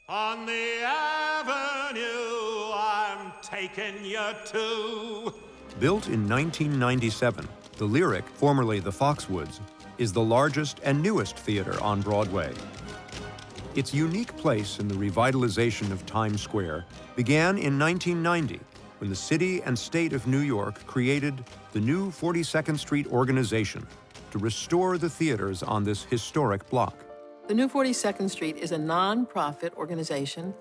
On the avenue I'm taking you to. Built in 1997, the Lyric, formerly the Foxwoods, is the largest and newest theater on Broadway. Its unique place in the revitalization of Times Square began in 1990, when the city and state of New York created the new 42nd Street organization to restore the theaters on this historic block. The new 42nd Street is a non-profit organization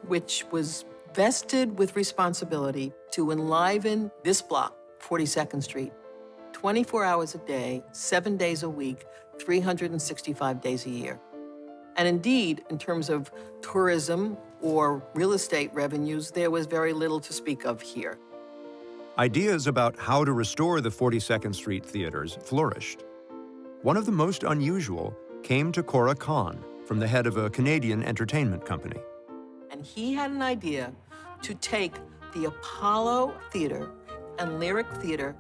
which was vested with responsibility to enliven this block, 42nd Street, 24 hours a day, 7 days a week, 365 days a year. And indeed, in terms of tourism or real estate revenues, there was very little to speak of here. Ideas about how to restore the 42nd Street theaters flourished. One of the most unusual came to Cora Kahn, from the head of a Canadian entertainment company. And he had an idea to take the Apollo Theater and Lyric Theater,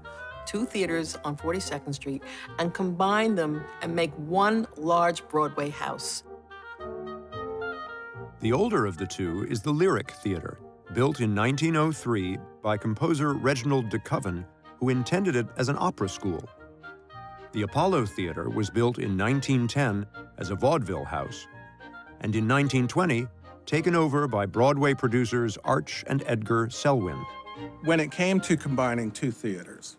two theaters on 42nd Street, and combine them and make one large Broadway house. The older of the two is the Lyric Theater, built in 1903 by composer Reginald de Koven, who intended it as an opera school. The Apollo Theater was built in 1910 as a vaudeville house, and in 1920, taken over by Broadway producers Arch and Edgar Selwyn. When it came to combining two theaters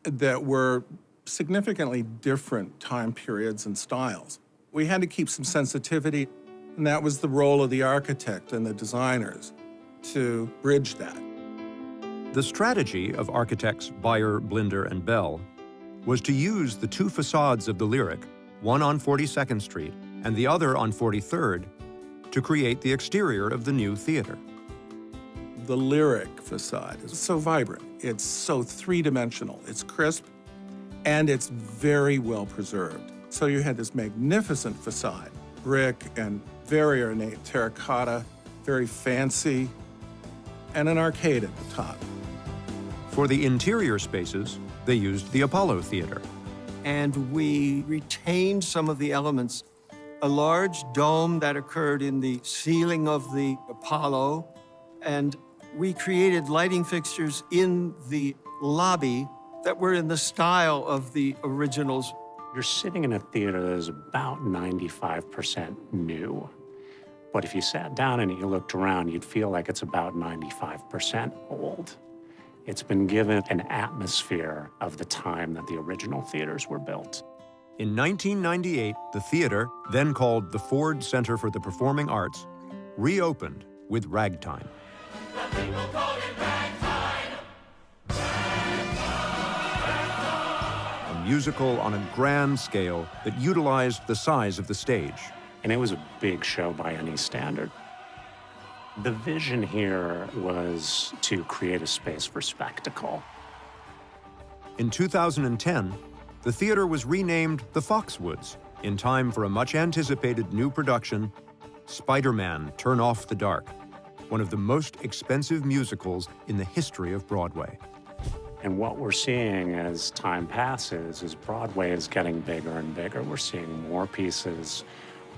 that were significantly different time periods and styles, we had to keep some sensitivity, and that was the role of the architect and the designers to bridge that. The strategy of architects Beyer, Blinder, and Bell was to use the two facades of the Lyric, one on 42nd Street and the other on 43rd, to create the exterior of the new theater. The Lyric facade is so vibrant. It's so three-dimensional. It's crisp, and it's very well preserved. So you had this magnificent facade, brick and very ornate terracotta, very fancy, and an arcade at the top. For the interior spaces, they used the Apollo Theater. And we retained some of the elements. A large dome that occurred in the ceiling of the Apollo, and we created lighting fixtures in the lobby that were in the style of the originals. You're sitting in a theater that is about 95% new. But if you sat down and you looked around, you'd feel like it's about 95% old. It's been given an atmosphere of the time that the original theaters were built. In 1998, the theater, then called the Ford Center for the Performing Arts, reopened with Ragtime. The people call it ragtime. A musical on a grand scale that utilized the size of the stage. And it was a big show by any standard. The vision here was to create a space for spectacle. In 2010, the theater was renamed the Foxwoods in time for a much-anticipated new production, Spider-Man: Turn Off the Dark, one of the most expensive musicals in the history of Broadway. And what we're seeing as time passes is Broadway is getting bigger and bigger. We're seeing more pieces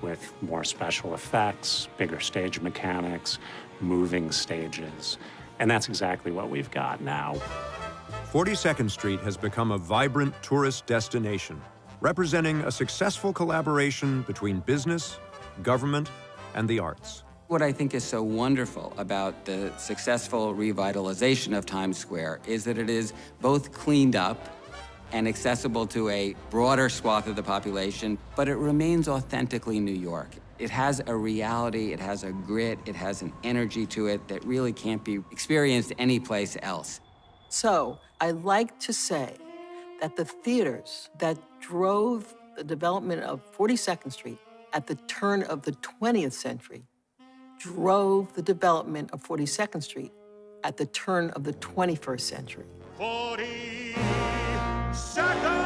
with more special effects, bigger stage mechanics, moving stages. And that's exactly what we've got now. 42nd Street has become a vibrant tourist destination, representing a successful collaboration between business, government, and the arts. What I think is so wonderful about the successful revitalization of Times Square is that it is both cleaned up and accessible to a broader swath of the population, but it remains authentically New York. It has a reality, it has a grit, it has an energy to it that really can't be experienced anyplace else. So I'd like to say that the theaters that drove the development of 42nd Street at the turn of the 20th century drove the development of 42nd Street at the turn of the 21st century. 42nd